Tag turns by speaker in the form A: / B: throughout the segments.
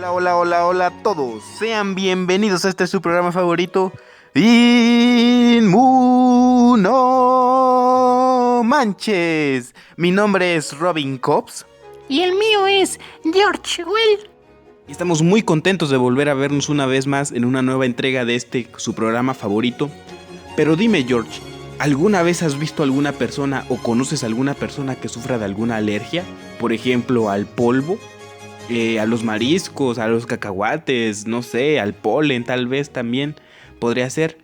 A: Hola, hola, hola, hola a todos. Sean bienvenidos a su programa favorito, Inmuno Manches. Mi nombre es Robin Cobbs.
B: Y el mío es George Well.
A: Y estamos muy contentos de volver a vernos una vez más en una nueva entrega de su programa favorito. Pero dime, George, ¿alguna vez has visto alguna persona o conoces alguna persona que sufra de alguna alergia? Por ejemplo, al polvo, a los mariscos, a los cacahuates, no sé, al polen tal vez también podría ser.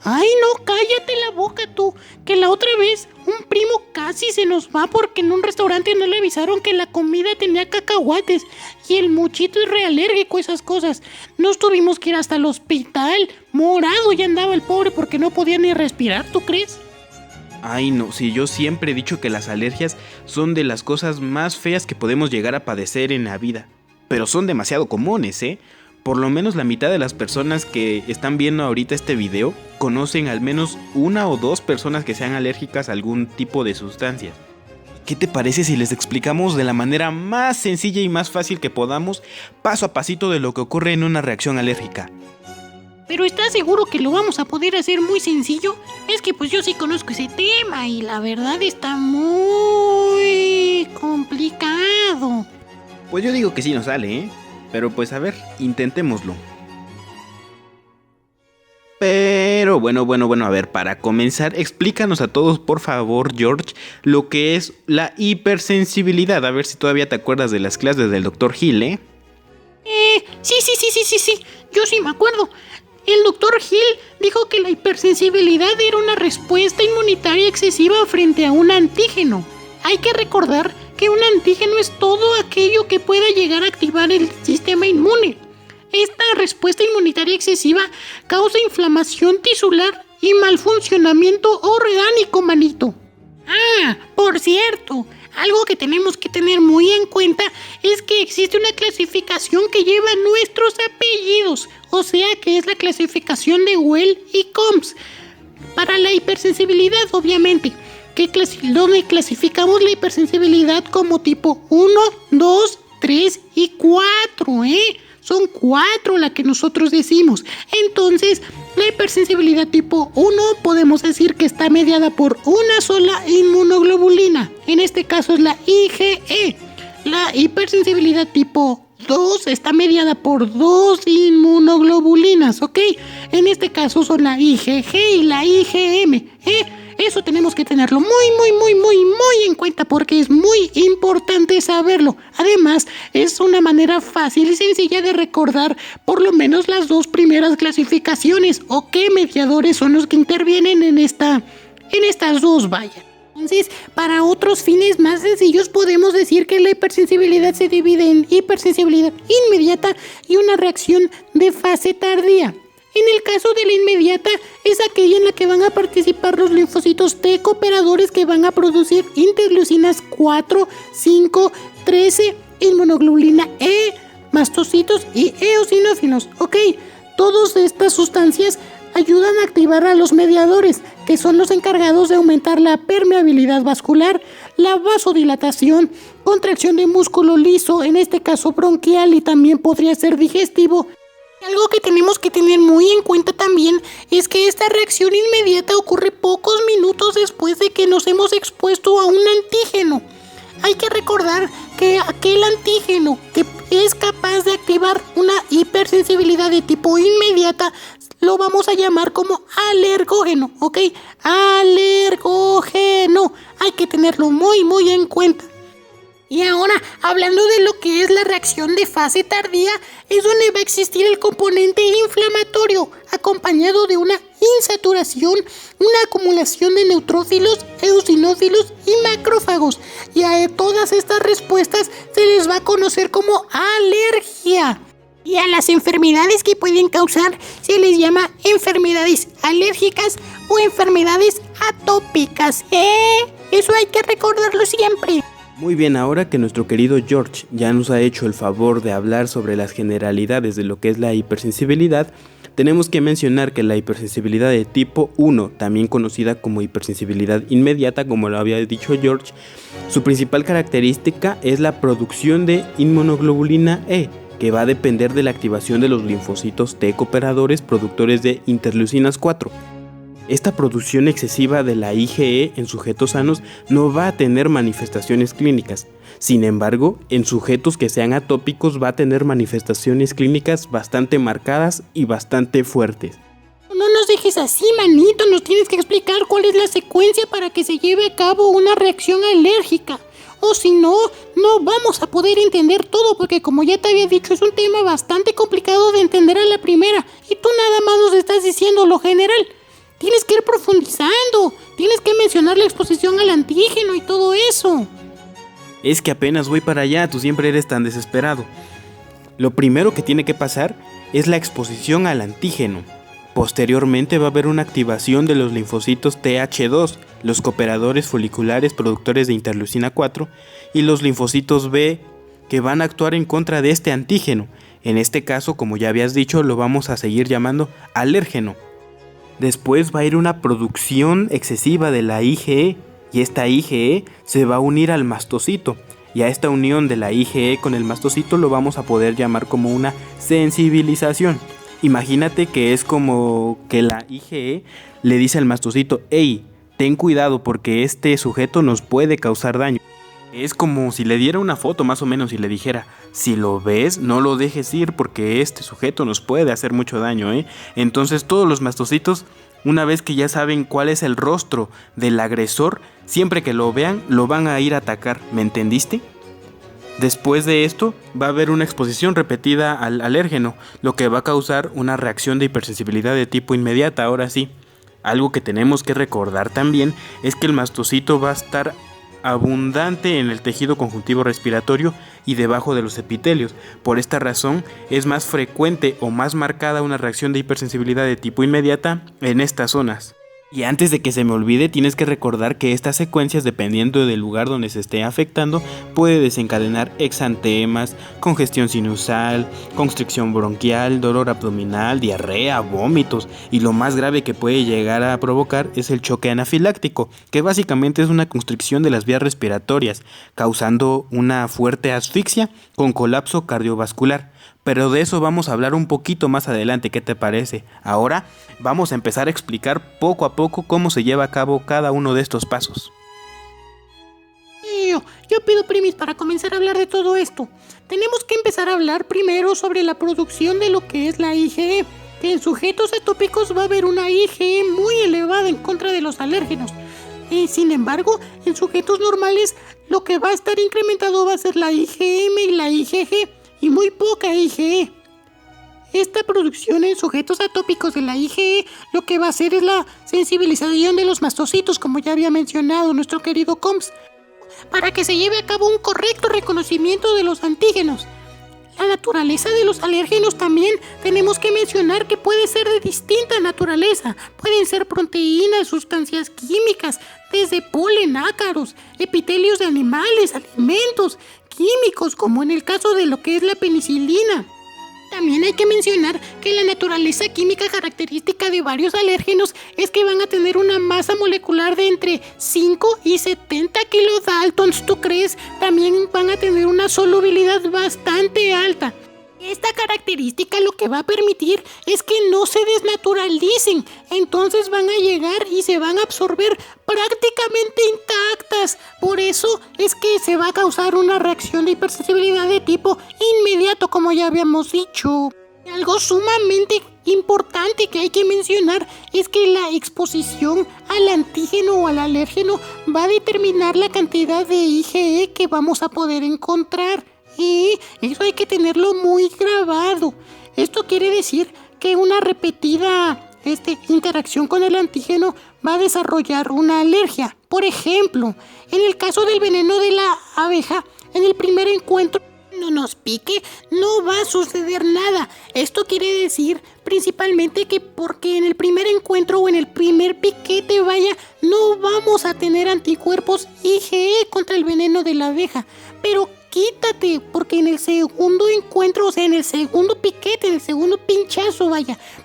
B: Ay, no, cállate la boca tú, que la otra vez un primo casi se nos va porque en un restaurante no le avisaron que la comida tenía cacahuates y el muchito es realérgico a esas cosas. Nos tuvimos que ir hasta el hospital, morado ya andaba el pobre porque no podía ni respirar, ¿tú crees?
A: Ay no, sí, yo siempre he dicho que las alergias son de las cosas más feas que podemos llegar a padecer en la vida, pero son demasiado comunes, ¿eh? Por lo menos la mitad de las personas que están viendo ahorita este video conocen al menos una o dos personas que sean alérgicas a algún tipo de sustancias. ¿Qué te parece si les explicamos de la manera más sencilla y más fácil que podamos, paso a pasito de lo que ocurre en una reacción alérgica?
B: Pero ¿estás seguro que lo vamos a poder hacer muy sencillo? Es que pues yo sí conozco ese tema y la verdad está muy complicado.
A: Pues yo digo que sí nos sale, ¿eh? Pero pues a ver, intentémoslo. Pero bueno, a ver, para comenzar, explícanos a todos, por favor, George, lo que es la hipersensibilidad. A ver si todavía te acuerdas de las clases del Dr. Hill, ¿eh?
B: Sí, yo sí me acuerdo. El Dr. Hill dijo que la hipersensibilidad era una respuesta inmunitaria excesiva frente a un antígeno. Hay que recordar que un antígeno es todo aquello que pueda llegar a activar el sistema inmune. Esta respuesta inmunitaria excesiva causa inflamación tisular y mal funcionamiento orgánico, manito. Ah, por cierto, algo que tenemos que tener muy en cuenta es que existe una clasificación que lleva nuestros apellidos, o sea que es la clasificación de Well y Combs. Para la hipersensibilidad, obviamente, donde clasificamos la hipersensibilidad como tipo 1, 2, 3 y 4, Son 4 la que nosotros decimos. Entonces, la hipersensibilidad tipo 1 podemos decir que está mediada por una sola inmunoglobulina. En este caso es la IgE. La hipersensibilidad tipo 2 está mediada por 2 inmunoglobulinas, ¿ok? En este caso son la IgG y la IgM, Eso tenemos que tenerlo muy en cuenta porque es muy importante saberlo. Además, es una manera fácil y sencilla de recordar por lo menos las dos primeras clasificaciones o qué mediadores son los que intervienen en estas dos, vaya. Entonces, para otros fines más sencillos podemos decir que la hipersensibilidad se divide en hipersensibilidad inmediata y una reacción de fase tardía. En el caso de la inmediata, es aquella en la que van a participar los linfocitos T cooperadores que van a producir interleucinas 4, 5, 13, inmunoglobulina E, mastocitos y eosinófilos. Ok, todas estas sustancias ayudan a activar a los mediadores, que son los encargados de aumentar la permeabilidad vascular, la vasodilatación, contracción de músculo liso, en este caso bronquial y también podría ser digestivo. Algo que tenemos que tener muy en cuenta también es que esta reacción inmediata ocurre pocos minutos después de que nos hemos expuesto a un antígeno. Hay que recordar que aquel antígeno que es capaz de activar una hipersensibilidad de tipo inmediata lo vamos a llamar como alergógeno, ¿ok? Alergógeno. Hay que tenerlo muy en cuenta. Y ahora, hablando de lo que es la reacción de fase tardía, es donde va a existir el componente inflamatorio, acompañado de una insaturación, una acumulación de neutrófilos, eosinófilos y macrófagos. Y a todas estas respuestas se les va a conocer como alergia. Y a las enfermedades que pueden causar se les llama enfermedades alérgicas o enfermedades atópicas. Eso hay que recordarlo siempre.
A: Muy bien, ahora que nuestro querido George ya nos ha hecho el favor de hablar sobre las generalidades de lo que es la hipersensibilidad, tenemos que mencionar que la hipersensibilidad de tipo 1, también conocida como hipersensibilidad inmediata, como lo había dicho George, su principal característica es la producción de inmunoglobulina E, que va a depender de la activación de los linfocitos T cooperadores productores de interleucinas 4. Esta producción excesiva de la IgE en sujetos sanos no va a tener manifestaciones clínicas. Sin embargo, en sujetos que sean atópicos va a tener manifestaciones clínicas bastante marcadas y bastante fuertes.
B: No nos dejes así, manito, nos tienes que explicar cuál es la secuencia para que se lleve a cabo una reacción alérgica. O si no, no vamos a poder entender todo porque como ya te había dicho es un tema bastante complicado de entender a la primera y tú nada más nos estás diciendo lo general. Tienes que ir profundizando, tienes que mencionar la exposición al antígeno y todo eso.
A: Es que apenas voy para allá, tú siempre eres tan desesperado. Lo primero que tiene que pasar es la exposición al antígeno. Posteriormente va a haber una activación de los linfocitos Th2, los cooperadores foliculares productores de interleucina 4, y los linfocitos B, que van a actuar en contra de este antígeno. En este caso, como ya habías dicho, lo vamos a seguir llamando alérgeno. Después va a ir una producción excesiva de la IgE, y esta IgE se va a unir al mastocito. Y a esta unión de la IgE con el mastocito lo vamos a poder llamar como una sensibilización. Imagínate que es como que la IgE le dice al mastocito: hey, ten cuidado porque este sujeto nos puede causar daño. Es como si le diera una foto más o menos y le dijera: si lo ves, no lo dejes ir porque este sujeto nos puede hacer mucho daño, ¿eh? Entonces todos los mastocitos, una vez que ya saben cuál es el rostro del agresor, siempre que lo vean, lo van a ir a atacar, ¿me entendiste? Después de esto, va a haber una exposición repetida al alérgeno, lo que va a causar una reacción de hipersensibilidad de tipo inmediata, ahora sí. Algo que tenemos que recordar también es que el mastocito va a estar abundante en el tejido conjuntivo respiratorio y debajo de los epitelios. Por esta razón, es más frecuente o más marcada una reacción de hipersensibilidad de tipo inmediata en estas zonas. Y antes de que se me olvide, tienes que recordar que estas secuencias, dependiendo del lugar donde se esté afectando, puede desencadenar exantemas, congestión sinusal, constricción bronquial, dolor abdominal, diarrea, vómitos, y lo más grave que puede llegar a provocar es el choque anafiláctico, que básicamente es una constricción de las vías respiratorias, causando una fuerte asfixia con colapso cardiovascular. Pero de eso vamos a hablar un poquito más adelante, ¿qué te parece? Ahora vamos a empezar a explicar poco a poco cómo se lleva a cabo cada uno de estos pasos.
B: Yo pido primis para comenzar a hablar de todo esto. Tenemos que empezar a hablar primero sobre la producción de lo que es la IgE, que en sujetos atópicos va a haber una IgE muy elevada en contra de los alérgenos. Sin embargo, en sujetos normales lo que va a estar incrementado va a ser la IgM y la IgG, y muy poca IgE. Esta producción en sujetos atópicos de la IgE lo que va a hacer es la sensibilización de los mastocitos, como ya había mencionado nuestro querido Combs, para que se lleve a cabo un correcto reconocimiento de los antígenos. La naturaleza de los alérgenos también tenemos que mencionar que puede ser de distinta naturaleza. Pueden ser proteínas, sustancias químicas, desde polen, ácaros, epitelios de animales, alimentos, químicos, como en el caso de lo que es la penicilina. También hay que mencionar que la naturaleza química característica de varios alérgenos es que van a tener una masa molecular de entre 5 y 70 kilodaltons, ¿tú crees? También van a tener una solubilidad bastante alta. Esta característica lo que va a permitir es que no se desnaturalicen, entonces van a llegar y se van a absorber prácticamente intactas. Por eso es que se va a causar una reacción de hipersensibilidad de tipo inmediato, como ya habíamos dicho. Algo sumamente importante que hay que mencionar es que la exposición al antígeno o al alérgeno va a determinar la cantidad de IgE que vamos a poder encontrar. Y eso hay que tenerlo muy grabado. Esto quiere decir que una repetida interacción con el antígeno va a desarrollar una alergia. Por ejemplo, en el caso del veneno de la abeja, en el primer encuentro no nos pique, no va a suceder nada. Esto quiere decir principalmente que porque en el primer encuentro o en el primer piquete, no vamos a tener anticuerpos IgE contra el veneno de la abeja. Pero quítate, porque en el segundo encuentro, o sea, en el segundo piquete, en el segundo pinchazo,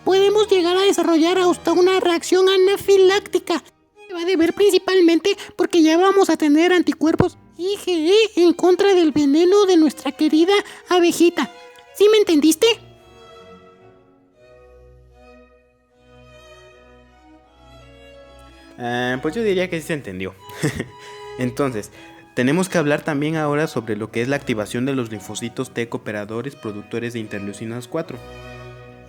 B: podemos llegar a desarrollar hasta una reacción anafiláctica. Va a deber principalmente porque ya vamos a tener anticuerpos IgE en contra del veneno de nuestra querida abejita. ¿Sí me entendiste?
A: Pues yo diría que sí se entendió. Entonces, tenemos que hablar también ahora sobre lo que es la activación de los linfocitos T cooperadores productores de interleucinas 4.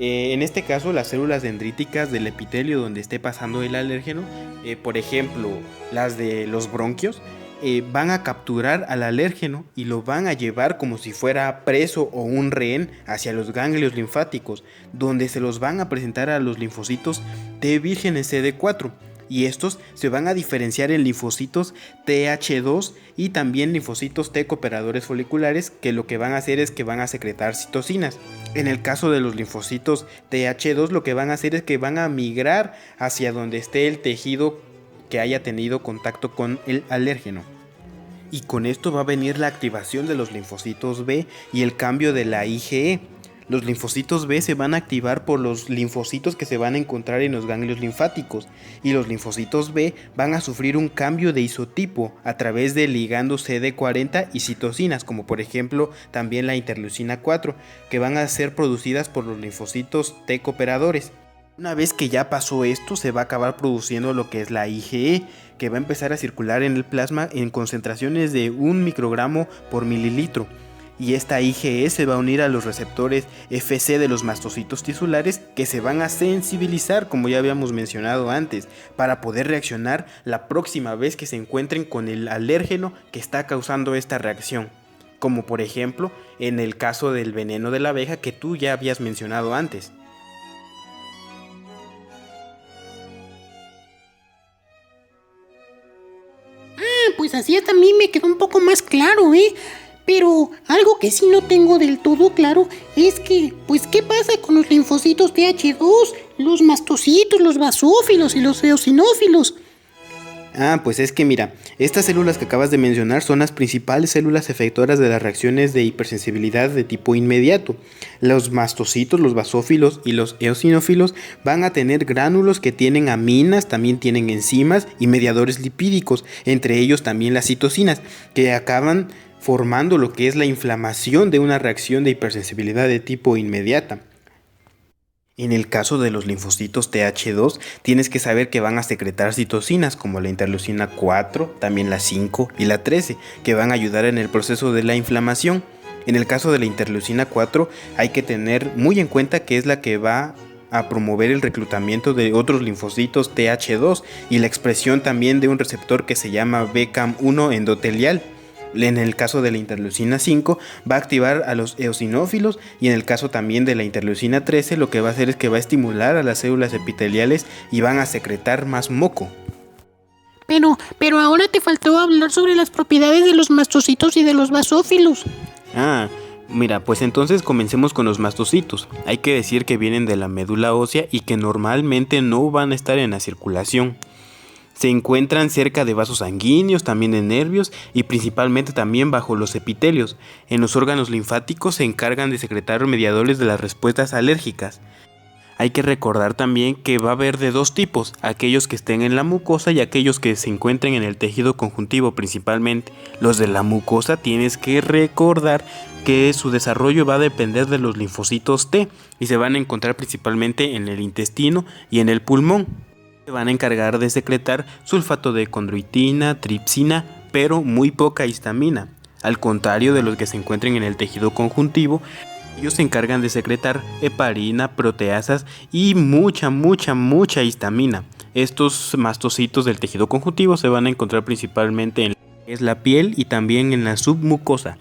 A: En este caso, las células dendríticas del epitelio donde esté pasando el alérgeno, por ejemplo, las de los bronquios, van a capturar al alérgeno y lo van a llevar como si fuera preso o un rehén hacia los ganglios linfáticos, donde se los van a presentar a los linfocitos T vírgenes CD4. Y estos se van a diferenciar en linfocitos TH2 y también linfocitos T cooperadores foliculares, que lo que van a hacer es que van a secretar citocinas. En el caso de los linfocitos TH2, lo que van a hacer es que van a migrar hacia donde esté el tejido que haya tenido contacto con el alérgeno. Y con esto va a venir la activación de los linfocitos B y el cambio de la IgE. Los linfocitos B se van a activar por los linfocitos que se van a encontrar en los ganglios linfáticos, y los linfocitos B van a sufrir un cambio de isotipo a través de ligandos CD40 y citocinas, como por ejemplo también la interleucina 4, que van a ser producidas por los linfocitos T cooperadores. Una vez que ya pasó esto, se va a acabar produciendo lo que es la IgE, que va a empezar a circular en el plasma en concentraciones de 1 microgramo por mililitro. Y esta IgE se va a unir a los receptores Fc de los mastocitos tisulares, que se van a sensibilizar, como ya habíamos mencionado antes, para poder reaccionar la próxima vez que se encuentren con el alérgeno que está causando esta reacción. Como por ejemplo en el caso del veneno de la abeja que tú ya habías mencionado antes.
B: Pues así hasta a mí me quedó un poco más claro, ¿eh? Pero algo que sí no tengo del todo claro es que, pues, ¿qué pasa con los linfocitos TH2, los mastocitos, los basófilos y los eosinófilos?
A: Pues es que mira, estas células que acabas de mencionar son las principales células efectoras de las reacciones de hipersensibilidad de tipo inmediato. Los mastocitos, los basófilos y los eosinófilos van a tener gránulos que tienen aminas, también tienen enzimas y mediadores lipídicos, entre ellos también las citocinas, que acaban formando lo que es la inflamación de una reacción de hipersensibilidad de tipo inmediata. En el caso de los linfocitos TH2, tienes que saber que van a secretar citocinas como la interleucina 4, también la 5 y la 13, que van a ayudar en el proceso de la inflamación. En el caso de la interleucina 4, hay que tener muy en cuenta que es la que va a promover el reclutamiento de otros linfocitos TH2 y la expresión también de un receptor que se llama BCAM1 endotelial. En el caso de la interleucina 5 va a activar a los eosinófilos, y en el caso también de la interleucina 13 lo que va a hacer es que va a estimular a las células epiteliales y van a secretar más moco.
B: Pero ahora te faltó hablar sobre las propiedades de los mastocitos y de los basófilos.
A: Mira, pues entonces comencemos con los mastocitos. Hay que decir que vienen de la médula ósea y que normalmente no van a estar en la circulación. Se encuentran cerca de vasos sanguíneos, también de nervios y principalmente también bajo los epitelios. En los órganos linfáticos se encargan de secretar mediadores de las respuestas alérgicas. Hay que recordar también que va a haber de dos tipos, aquellos que estén en la mucosa y aquellos que se encuentren en el tejido conjuntivo principalmente. Los de la mucosa tienes que recordar que su desarrollo va a depender de los linfocitos T y se van a encontrar principalmente en el intestino y en el pulmón. Se van a encargar de secretar sulfato de condroitina, tripsina, pero muy poca histamina. Al contrario de los que se encuentren en el tejido conjuntivo, ellos se encargan de secretar heparina, proteasas y mucha histamina. Estos mastocitos del tejido conjuntivo se van a encontrar principalmente en la piel y también en la submucosa.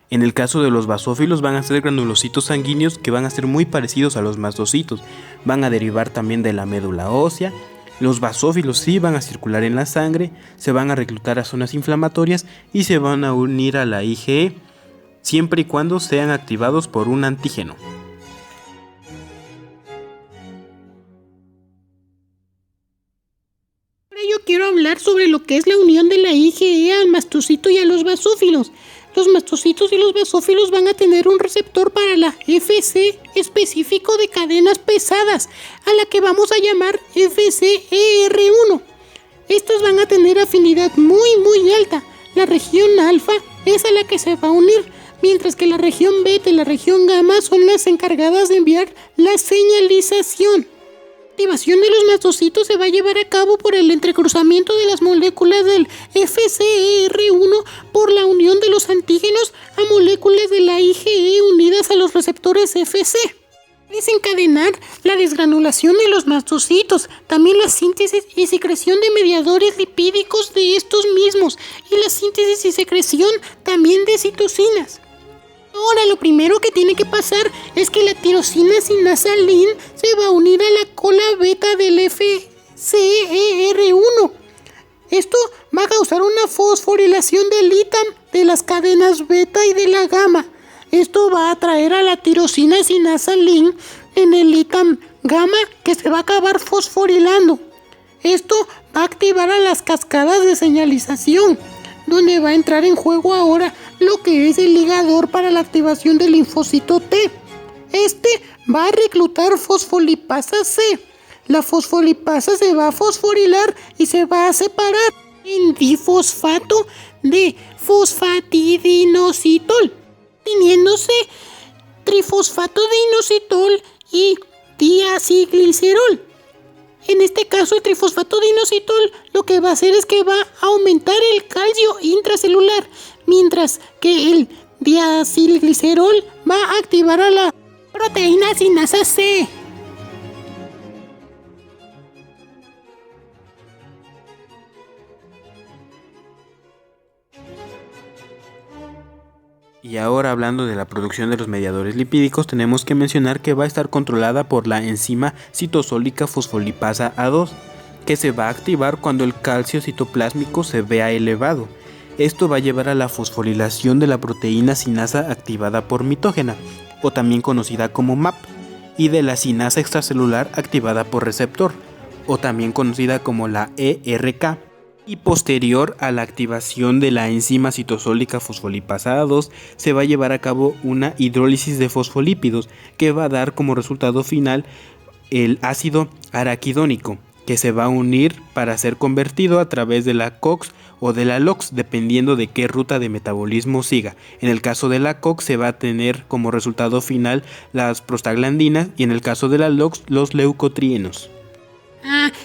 A: En el caso de los basófilos van a ser granulocitos sanguíneos que van a ser muy parecidos a los mastocitos. Van a derivar también de la médula ósea. Los basófilos sí van a circular en la sangre, se van a reclutar a zonas inflamatorias y se van a unir a la IgE, siempre y cuando sean activados por un antígeno.
B: Ahora yo quiero hablar sobre lo que es la unión de la IgE al mastocito y a los basófilos. Los mastocitos y los basófilos van a tener un receptor para la Fc específico de cadenas pesadas, a la que vamos a llamar FcER1. Estos van a tener afinidad muy alta. La región alfa es a la que se va a unir, mientras que la región beta y la región gamma son las encargadas de enviar la señalización. La activación de los mastocitos se va a llevar a cabo por el entrecruzamiento de las moléculas del FcER1 por la unión de los antígenos a moléculas de la IgE unidas a los receptores Fc. Desencadenar la desgranulación de los mastocitos, también la síntesis y secreción de mediadores lipídicos de estos mismos y la síntesis y secreción también de citocinas. Ahora lo primero que tiene que pasar es que la tirosina sinasa LIN se va a unir a la cola beta del FcER1. Esto va a causar una fosforilación del ITAM de las cadenas beta y de la gamma. Esto va a atraer a la tirosina sinasa LIN en el ITAM gamma que se va a acabar fosforilando. Esto va a activar a las cascadas de señalización, donde va a entrar en juego ahora lo que es el ligador para la activación del linfocito T. Este va a reclutar fosfolipasa C. La fosfolipasa se va a fosforilar y se va a separar en difosfato de fosfatidinositol, teniéndose trifosfato de inositol y diacilglicerol. En este caso, el trifosfato de inositol lo que va a hacer es que va a aumentar el calcio intracelular, mientras que el diacilglicerol va a activar a la proteína sinasa C.
A: Y ahora, hablando de la producción de los mediadores lipídicos, tenemos que mencionar que va a estar controlada por la enzima citosólica fosfolipasa A2, que se va a activar cuando el calcio citoplásmico se vea elevado. Esto va a llevar a la fosforilación de la proteína sinasa activada por mitógena, o también conocida como MAP, y de la sinasa extracelular activada por receptor, o también conocida como la ERK. Y posterior a la activación de la enzima citosólica fosfolipasa A2 se va a llevar a cabo una hidrólisis de fosfolípidos que va a dar como resultado final el ácido araquidónico, que se va a unir para ser convertido a través de la COX o de la LOX, dependiendo de qué ruta de metabolismo siga. En el caso de la COX se va a tener como resultado final las prostaglandinas y en el caso de la LOX los leucotrienos.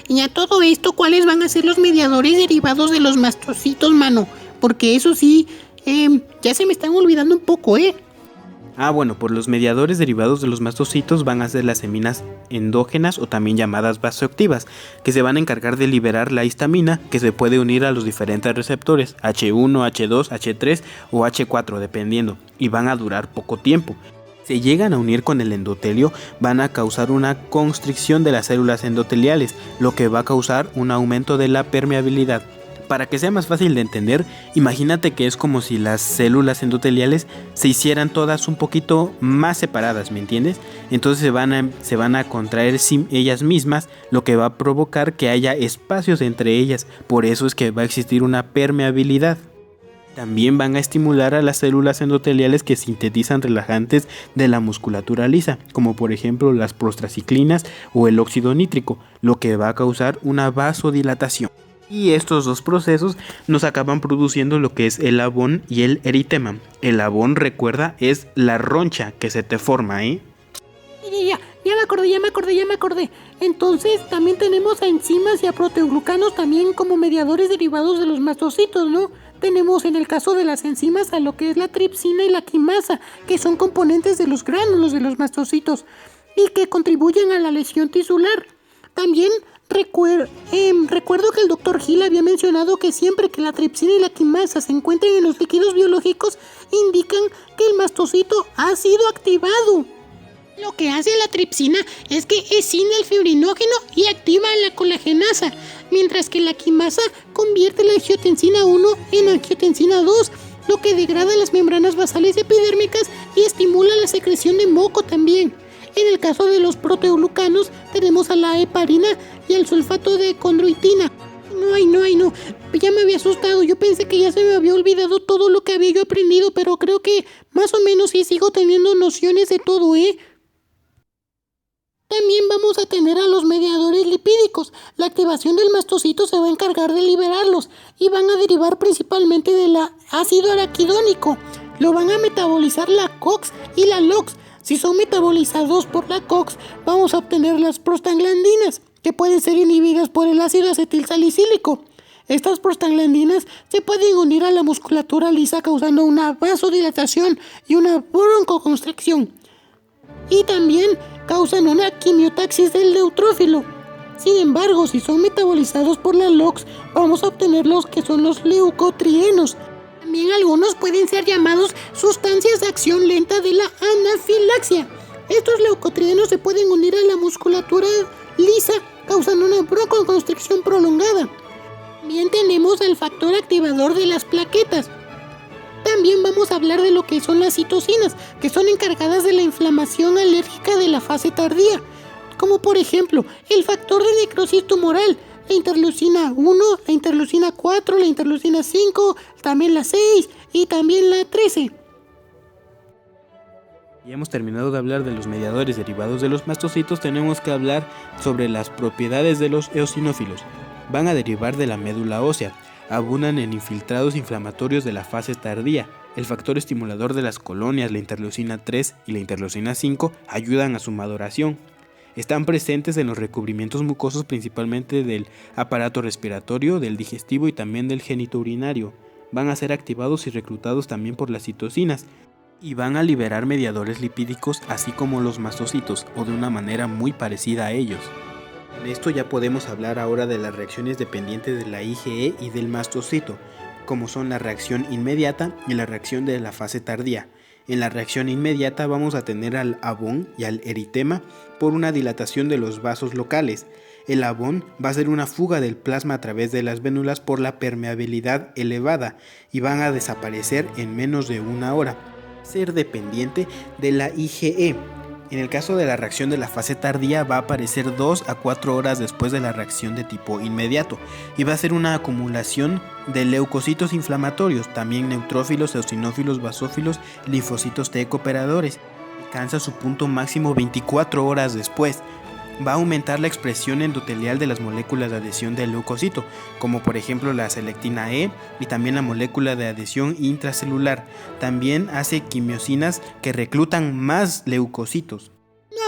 B: Y a todo esto, ¿cuáles van a ser los mediadores derivados de los mastocitos, mano? Porque eso sí, ya se me están olvidando un poco,
A: Bueno, por los mediadores derivados de los mastocitos van a ser las heminas endógenas o también llamadas vasoactivas, que se van a encargar de liberar la histamina que se puede unir a los diferentes receptores H1, H2, H3 o H4 dependiendo, y van a durar poco tiempo. Se llegan a unir con el endotelio, van a causar una constricción de las células endoteliales, lo que va a causar un aumento de la permeabilidad. Para que sea más fácil de entender, imagínate que es como si las células endoteliales se hicieran todas un poquito más separadas, ¿me entiendes? Entonces se van a contraer ellas mismas, lo que va a provocar que haya espacios entre ellas, por eso es que va a existir una permeabilidad. También van a estimular a las células endoteliales que sintetizan relajantes de la musculatura lisa, como por ejemplo las prostraciclinas o el óxido nítrico, lo que va a causar una vasodilatación. Y estos dos procesos nos acaban produciendo lo que es el abón y el eritema. El abón, recuerda, es la roncha que se te forma, Ya
B: me acordé. Entonces también tenemos a enzimas y a proteoglucanos también como mediadores derivados de los mastocitos, ¿no? Tenemos en el caso de las enzimas a lo que es la tripsina y la quimasa, que son componentes de los gránulos de los mastocitos y que contribuyen a la lesión tisular. También recuerdo que el Dr. Hill había mencionado que siempre que la tripsina y la quimasa se encuentren en los líquidos biológicos, indican que el mastocito ha sido activado. Lo que hace la tripsina es que escina el fibrinógeno y activa la colagenasa, mientras que la quimasa convierte la angiotensina 1 en angiotensina 2, lo que degrada las membranas basales epidérmicas y estimula la secreción de moco también. En el caso de los proteoglucanos tenemos a la heparina y el sulfato de condroitina. No, ya me había asustado, yo pensé que ya se me había olvidado todo lo que había yo aprendido, pero creo que más o menos sí sigo teniendo nociones de todo, También vamos a tener a los mediadores lipídicos. La activación del mastocito se va a encargar de liberarlos y van a derivar principalmente del ácido araquidónico. lo van a metabolizar la COX y la LOX. Si son metabolizados por la COX, vamos a obtener las prostaglandinas, que pueden ser inhibidas por el ácido acetilsalicílico. Estas prostaglandinas se pueden unir a la musculatura lisa causando una vasodilatación y una broncoconstricción. Y también causan una quimiotaxis del neutrófilo. Sin embargo, si son metabolizados por la LOX, vamos a obtener los que son los leucotrienos. También algunos pueden ser llamados sustancias de acción lenta de la anafilaxia. Estos leucotrienos se pueden unir a la musculatura lisa causando una broncoconstricción prolongada. También tenemos el factor activador de las plaquetas. También vamos a hablar de lo que son las citocinas, que son encargadas de la inflamación alérgica de la fase tardía, como por ejemplo el factor de necrosis tumoral, la interleucina 1, la interleucina 4, la interleucina 5, también la 6 y también la 13.
A: Ya hemos terminado de hablar de los mediadores derivados de los mastocitos, tenemos que hablar sobre las propiedades de los eosinófilos. Van a derivar de la médula ósea, abundan en infiltrados inflamatorios de la fase tardía. El factor estimulador de las colonias, la interleucina 3 y la interleucina 5, ayudan a su maduración. Están presentes en los recubrimientos mucosos principalmente del aparato respiratorio, del digestivo y también del genitourinario. Van a ser activados y reclutados también por las citocinas y van a liberar mediadores lipídicos así como los mastocitos o de una manera muy parecida a ellos. En esto ya podemos hablar ahora de las reacciones dependientes de la IgE y del mastocito, como son la reacción inmediata y la reacción de la fase tardía. En la reacción inmediata vamos a tener al Abón y al eritema por una dilatación de los vasos locales. El Abón va a ser una fuga del plasma a través de las vénulas por la permeabilidad elevada y van a desaparecer en menos de una hora. Ser dependiente de la IgE. En el caso de la reacción de la fase tardía va a aparecer 2 a 4 horas después de la reacción de tipo inmediato y va a ser una acumulación de leucocitos inflamatorios, también neutrófilos, eosinófilos, basófilos, linfocitos T cooperadores. Alcanza su punto máximo 24 horas después. Va a aumentar la expresión endotelial de las moléculas de adhesión del leucocito, como por ejemplo la selectina E y también la molécula de adhesión intracelular. También hace quimiosinas que reclutan más leucocitos.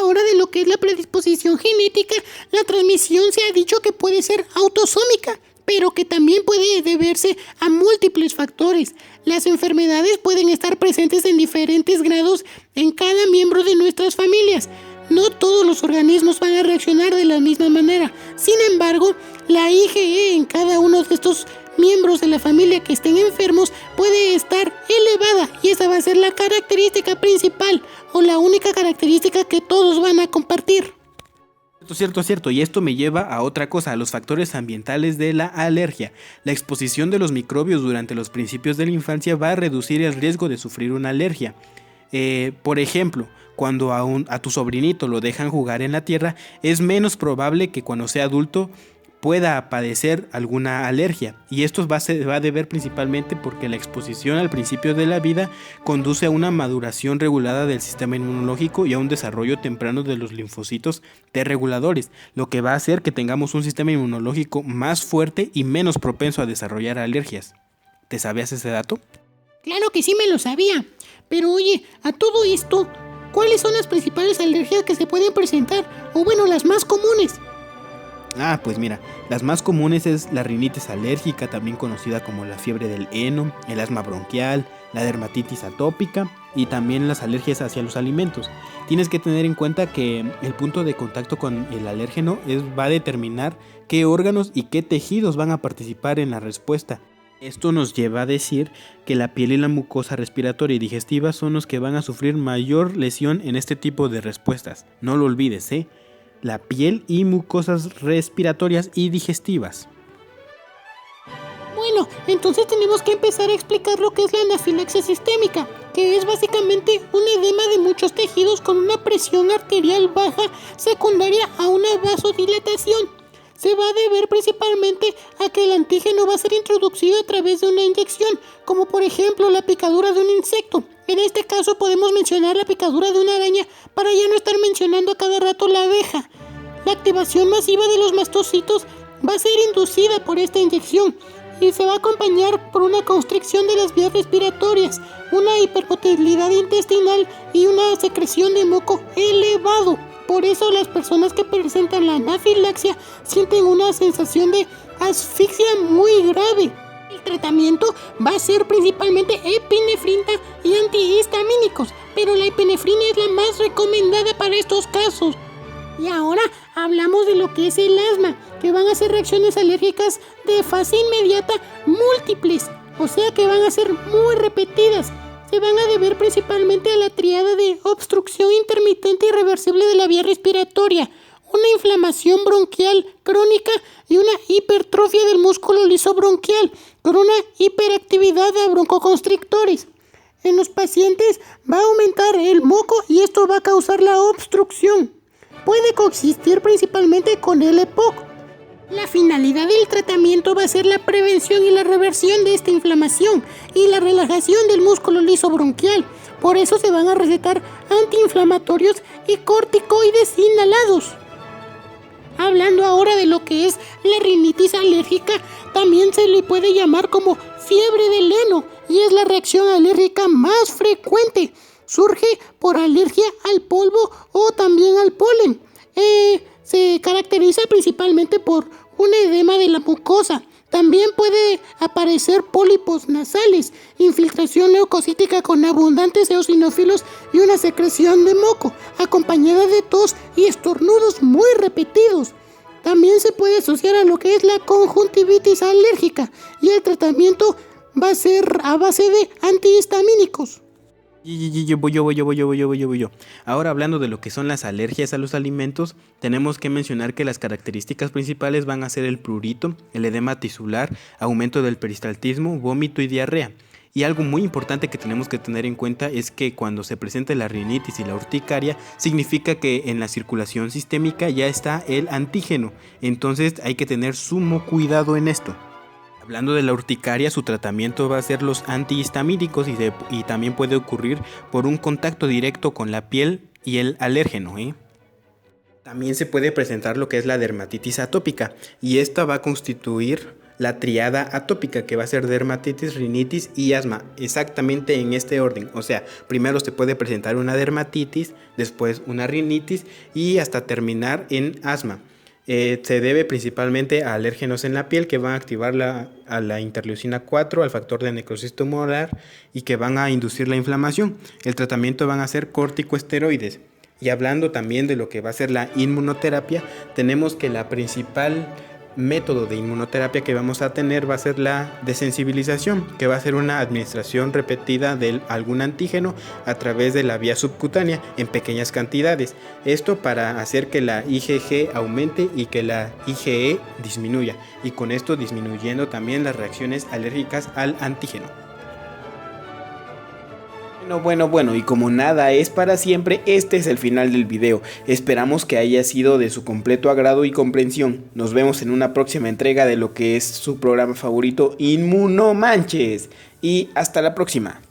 B: Ahora de lo que es la predisposición genética, la transmisión se ha dicho que puede ser autosómica, pero que también puede deberse a múltiples factores. Las enfermedades pueden estar presentes en diferentes grados en cada miembro de nuestras familias. No todos los organismos van a reaccionar de la misma manera. Sin embargo, la IgE en cada uno de estos miembros de la familia que estén enfermos puede estar elevada y esa va a ser la característica principal o la única característica que todos van a compartir.
A: Cierto, y esto me lleva a otra cosa, a los factores ambientales de la alergia. La exposición de los microbios durante los principios de la infancia va a reducir el riesgo de sufrir una alergia. Por ejemplo, cuando a tu sobrinito lo dejan jugar en la tierra, es menos probable que cuando sea adulto pueda padecer alguna alergia, y esto va a deber principalmente porque la exposición al principio de la vida conduce a una maduración regulada del sistema inmunológico y a un desarrollo temprano de los linfocitos T reguladores, lo que va a hacer que tengamos un sistema inmunológico más fuerte y menos propenso a desarrollar alergias. ¿Te sabías ese dato?
B: Claro que sí me lo sabía, pero oye, a todo esto, ¿cuáles son las principales alergias que se pueden presentar? O bueno, las más comunes.
A: Pues mira, las más comunes es la rinitis alérgica, también conocida como la fiebre del heno, el asma bronquial, la dermatitis atópica y también las alergias hacia los alimentos. Tienes que tener en cuenta que el punto de contacto con el alérgeno va a determinar qué órganos y qué tejidos van a participar en la respuesta. Esto nos lleva a decir que la piel y la mucosa respiratoria y digestiva son los que van a sufrir mayor lesión en este tipo de respuestas. No lo olvides, la piel y mucosas respiratorias y digestivas.
B: Bueno, entonces tenemos que empezar a explicar lo que es la anafilaxia sistémica, que es básicamente un edema de muchos tejidos con una presión arterial baja secundaria a una vasodilatación. Se va a deber principalmente a que el antígeno va a ser introducido a través de una inyección, como por ejemplo la picadura de un insecto. En este caso podemos mencionar la picadura de una araña para ya no estar mencionando a cada rato la abeja. La activación masiva de los mastocitos va a ser inducida por esta inyección y se va a acompañar por una constricción de las vías respiratorias, una hipermotilidad intestinal y una secreción de moco elevado. Por eso las personas que presentan la anafilaxia sienten una sensación de asfixia muy grave. El tratamiento va a ser principalmente epinefrina y antihistamínicos, pero la epinefrina es la más recomendada para estos casos. Y ahora hablamos de lo que es el asma, que van a ser reacciones alérgicas de fase inmediata múltiples, o sea que van a ser muy repetidas. Se van a deber principalmente a la triada de obstrucción intermitente irreversible de la vía respiratoria, una inflamación bronquial crónica y una hipertrofia del músculo liso bronquial, con una hiperactividad de broncoconstrictores. En los pacientes va a aumentar el moco y esto va a causar la obstrucción. Puede coexistir principalmente con el EPOC. La finalidad del tratamiento va a ser la prevención y la reversión de esta inflamación y la relajación del músculo liso bronquial. Por eso se van a recetar antiinflamatorios y corticoides inhalados. Hablando ahora de lo que es la rinitis alérgica, también se le puede llamar como fiebre del heno y es la reacción alérgica más frecuente. Surge por alergia al polvo o también al polen. Se caracteriza principalmente por un edema de la mucosa. También puede aparecer pólipos nasales, infiltración leucocítica con abundantes eosinófilos y una secreción de moco, acompañada de tos y estornudos muy repetidos. También se puede asociar a lo que es la conjuntivitis alérgica y el tratamiento va a ser a base de antihistamínicos.
A: Yo. Ahora hablando de lo que son las alergias a los alimentos, tenemos que mencionar que las características principales van a ser el prurito, el edema tisular, aumento del peristaltismo, vómito y diarrea. Y algo muy importante que tenemos que tener en cuenta es que cuando se presenta la rinitis y la urticaria, significa que en la circulación sistémica ya está el antígeno. Entonces hay que tener sumo cuidado en esto. Hablando de la urticaria, su tratamiento va a ser los antihistamínicos y también puede ocurrir por un contacto directo con la piel y el alérgeno. También se puede presentar lo que es la dermatitis atópica y esta va a constituir la triada atópica que va a ser dermatitis, rinitis y asma, exactamente en este orden. O sea, primero se puede presentar una dermatitis, después una rinitis y hasta terminar en asma. Se debe principalmente a alérgenos en la piel que van a activar a la interleucina 4, al factor de necrosis tumoral y que van a inducir la inflamación. El tratamiento van a ser corticosteroides. Y hablando también de lo que va a ser la inmunoterapia, tenemos que la principal método de inmunoterapia que vamos a tener va a ser la desensibilización, que va a ser una administración repetida de algún antígeno a través de la vía subcutánea en pequeñas cantidades. Esto para hacer que la IgG aumente y que la IgE disminuya, y con esto disminuyendo también las reacciones alérgicas al antígeno. Bueno, y como nada es para siempre, este es el final del video. Esperamos que haya sido de su completo agrado y comprensión. Nos vemos en una próxima entrega de lo que es su programa favorito, Inmunomanches. Y hasta la próxima.